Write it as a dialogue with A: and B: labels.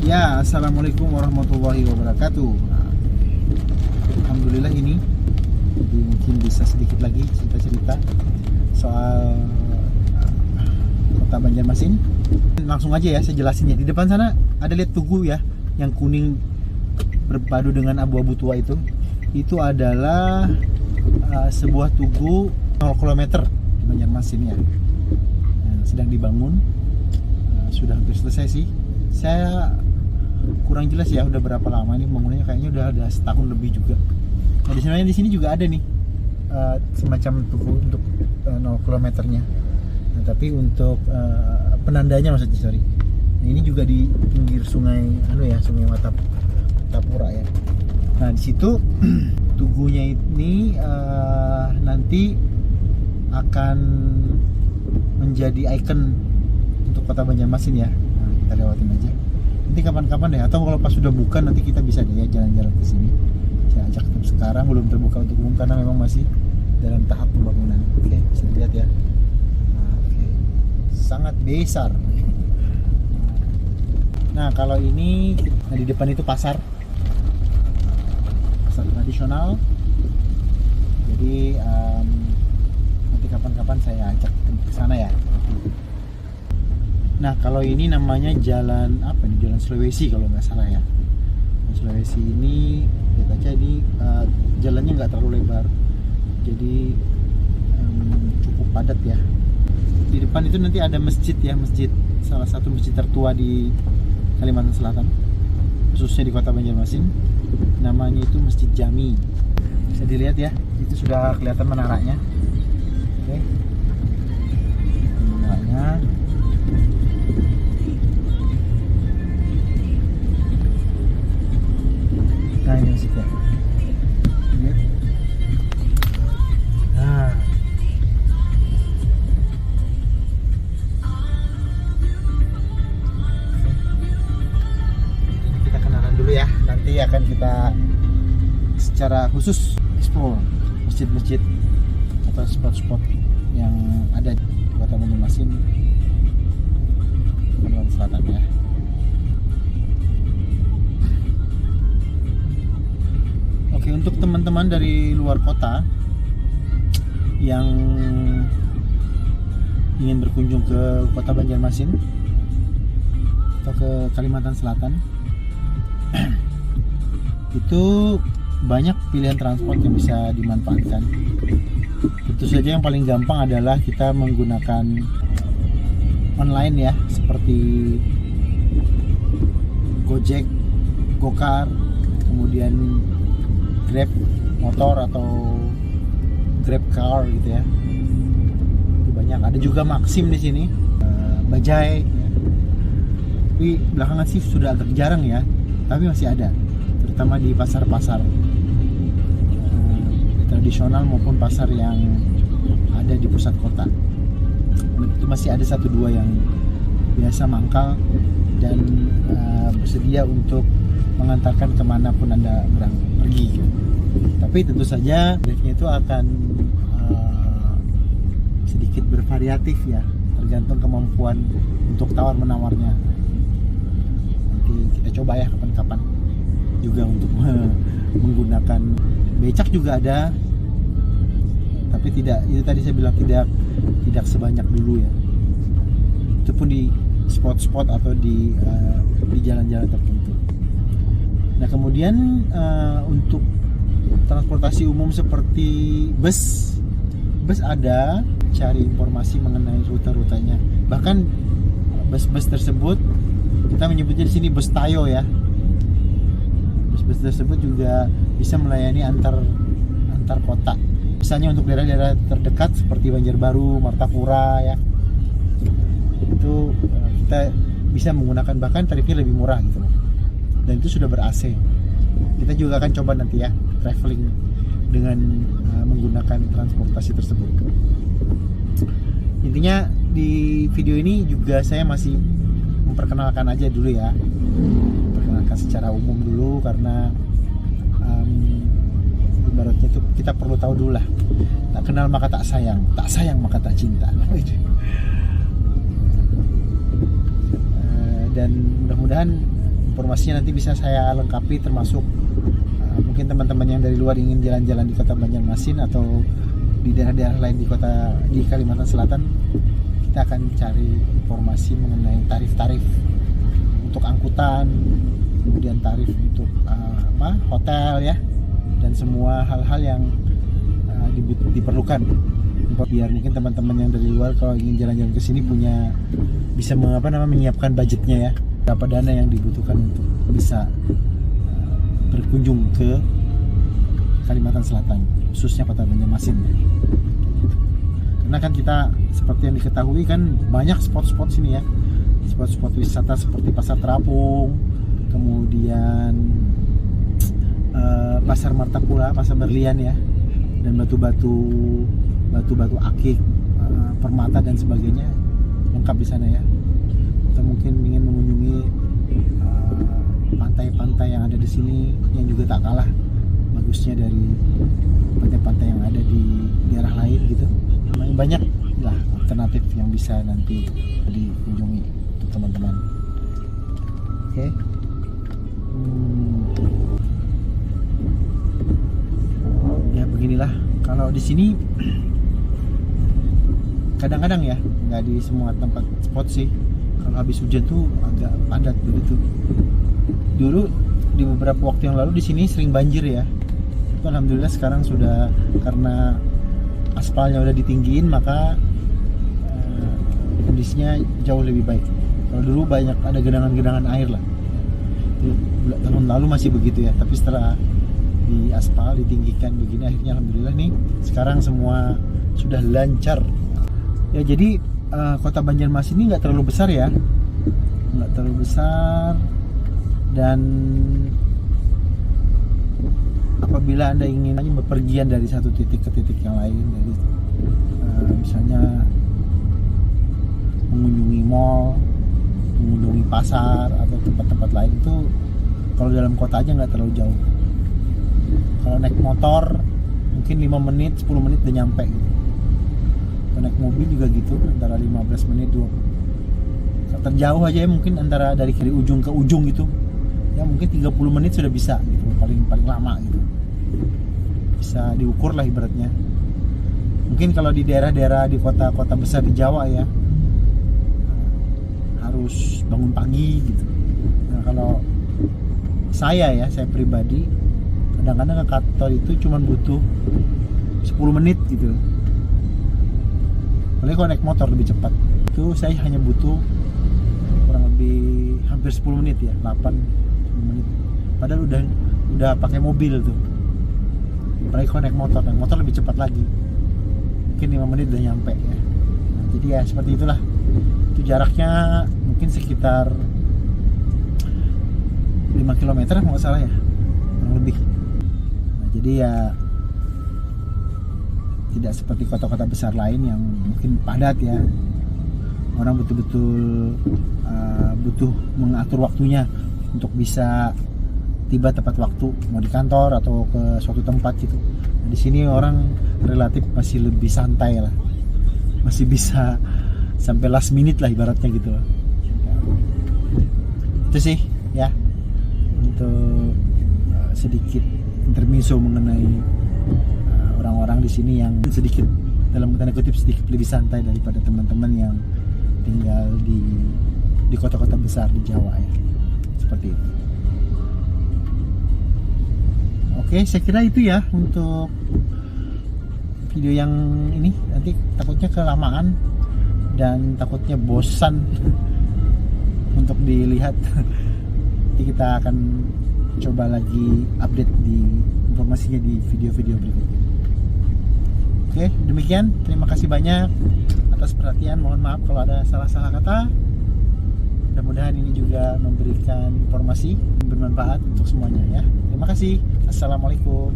A: Ya, assalamualaikum warahmatullahi wabarakatuh. Nah, alhamdulillah ini jadi mungkin bisa sedikit lagi cerita-cerita soal kota Banjarmasin. Langsung aja ya saya jelasinnya. Di depan sana ada lihat tugu ya, yang kuning berpadu dengan abu-abu tua itu. Itu adalah sebuah tugu 0 km Banjarmasin ya, yang sedang dibangun. Sudah hampir selesai sih. Saya kurang jelas ya udah berapa lama ini pembangunannya, kayaknya udah ada setahun lebih juga. Nah sebenarnya di sini juga ada nih semacam tugu untuk 0 km-nya. Nah, tapi untuk penandanya maksudnya sorry. Nah, ini juga di pinggir sungai Sungai Watapura ya. Nah di situ tugunya ini nanti akan menjadi ikon untuk kota Banjarmasin ya. Nah, kita lewatin aja. Nanti kapan-kapan deh, atau kalau pas sudah buka nanti kita bisa deh ya jalan-jalan ke sini. Saya ajak tetap sekarang belum terbuka untuk umum karena memang masih dalam tahap pembangunan. Oke, bisa dilihat ya. Nah, oke. Sangat besar. Nah, kalau ini di depan itu pasar tradisional. Jadi nanti kapan-kapan saya ajak ke sana ya. Nah kalau ini namanya jalan apa nih, Jalan Sulawesi kalau nggak salah ya. Sulawesi ini lihat aja ini jalannya nggak terlalu lebar, jadi cukup padat ya. Di depan itu nanti ada masjid ya, salah satu masjid tertua di Kalimantan Selatan, khususnya di kota Banjarmasin. Namanya itu Masjid Jami. Bisa dilihat ya, itu sudah kelihatan menaranya. Oke, menaranya. Nah ini masjidnya. Nah, kita kenalan dulu ya. Nanti akan kita secara khusus explore masjid-masjid atau spot-spot yang ada di kota Banjarmasin, Kalimantan Selatan ya. Oke, untuk teman-teman dari luar kota yang ingin berkunjung ke kota Banjarmasin atau ke Kalimantan Selatan, itu banyak pilihan transport yang bisa dimanfaatkan. Tentu saja yang paling gampang adalah kita menggunakan online ya, seperti Gojek, Gokar, kemudian Grab motor atau Grab car gitu ya. Itu banyak. Ada juga Maxim di sini, Bajai. Ya. Tapi belakangan sih sudah agak jarang ya, tapi masih ada, terutama di pasar-pasar tradisional maupun pasar yang ada di pusat kota. Itu masih ada 1-2 yang biasa mangkal dan bersedia untuk mengantarkan kemanapun Anda pergi. Tapi tentu saja drive-nya itu akan sedikit bervariatif ya, tergantung kemampuan untuk tawar-menawarnya. Nanti kita coba ya kapan-kapan juga untuk menggunakan becak juga ada, tapi tidak, itu tadi saya bilang tidak sebanyak dulu ya. Itu pun di spot-spot atau di jalan-jalan tertentu. Nah kemudian untuk transportasi umum seperti bus ada, cari informasi mengenai rute-rutenya. Bahkan bus-bus tersebut kita menyebutnya di sini bus tayo ya. Bus tersebut juga bisa melayani antar kota. Misalnya untuk daerah-daerah terdekat seperti Banjarbaru, Martapura ya. Itu kita bisa menggunakan, bahkan tarifnya lebih murah gitu loh. Dan itu sudah ber-AC. Kita juga akan coba nanti ya traveling dengan menggunakan transportasi tersebut. Intinya di video ini juga saya masih memperkenalkan aja dulu ya. Secara umum dulu karena ibaratnya itu kita perlu tahu dulu lah, tak kenal maka tak sayang maka tak cinta. Dan mudah-mudahan informasinya nanti bisa saya lengkapi, termasuk mungkin teman-teman yang dari luar ingin jalan-jalan di kota Banjarmasin atau di daerah-daerah lain di Kalimantan Selatan, kita akan cari informasi mengenai tarif-tarif untuk angkutan, kemudian tarif untuk hotel ya, dan semua hal-hal yang diperlukan, biar mungkin teman-teman yang dari luar kalau ingin jalan-jalan ke sini bisa menyiapkan budgetnya ya, berapa dana yang dibutuhkan untuk bisa berkunjung ke Kalimantan Selatan, khususnya kota Banjarmasin. Karena kan kita seperti yang diketahui kan banyak spot-spot sini ya, spot-spot wisata seperti Pasar Terapung, kemudian Pasar Martapura, Pasar Berlian ya, dan batu-batu akik, permata dan sebagainya lengkap di sana ya. Atau mungkin ingin mengunjungi pantai-pantai yang ada di sini yang juga tak kalah bagusnya dari pantai-pantai yang ada di daerah lain gitu. Banyak lah alternatif yang bisa nanti dikunjungi untuk teman-teman. Oke. Ya beginilah, kalau di sini kadang-kadang ya nggak di semua tempat spot sih, kalau habis hujan tuh agak padat begitu. Dulu di beberapa waktu yang lalu di sini sering banjir ya. Itu alhamdulillah sekarang sudah, karena aspalnya udah ditinggiin, maka kondisinya jauh lebih baik. Kalau dulu banyak ada genangan-genangan air lah. Tahun lalu masih begitu ya, tapi setelah di aspal ditinggikan begini, akhirnya alhamdulillah nih sekarang semua sudah lancar. Ya jadi kota Banjarmasin ini nggak terlalu besar ya, nggak terlalu besar. Dan apabila Anda ingin bepergian dari satu titik ke titik yang lain, dari misalnya mengunjungi mall, mengunjungi pasar atau tempat-tempat lain, itu kalau dalam kota aja nggak terlalu jauh. Kalau naik motor mungkin 5 menit, 10 menit udah nyampe gitu. Kalau naik mobil juga gitu, antara 15 menit 20. Terjauh aja ya, mungkin antara dari ujung ke ujung gitu ya, mungkin 30 menit sudah bisa gitu, paling lama gitu, bisa diukur lah ibaratnya. Mungkin kalau di daerah-daerah di kota-kota besar di Jawa ya harus bangun pagi gitu. Nah kalau saya pribadi kadang-kadang ke kantor itu cuma butuh 10 menit gitu. Apalagi kalau naik motor lebih cepat, itu saya hanya butuh kurang lebih hampir 10 menit ya, 8-10 menit. Padahal udah pakai mobil tuh. Apalagi kalau naik motor lebih cepat lagi, mungkin 5 menit udah nyampe ya. Nah, jadi ya seperti itulah. Itu jaraknya mungkin sekitar 5 km kalau nggak salah ya, kurang lebih. Nah, jadi ya tidak seperti kota-kota besar lain yang mungkin padat ya. Orang betul-betul butuh mengatur waktunya untuk bisa tiba tepat waktu, mau di kantor atau ke suatu tempat gitu. Nah, di sini orang relatif masih lebih santai lah, masih bisa sampai last minute lah ibaratnya gitu loh. Itu sih ya untuk sedikit intermezzo mengenai orang-orang di sini yang sedikit, dalam tanda kutip, sedikit lebih santai daripada teman-teman yang tinggal di kota-kota besar di Jawa ya, seperti itu. Oke, saya kira itu ya untuk video yang ini. Nanti takutnya kelamaan dan takutnya bosan untuk dilihat. Nanti kita akan coba lagi update di informasinya di video-video berikutnya. Oke, demikian. Terima kasih banyak atas perhatian. Mohon maaf kalau ada salah-salah kata. Mudah-mudahan ini juga memberikan informasi yang bermanfaat untuk semuanya ya. Terima kasih. Assalamualaikum.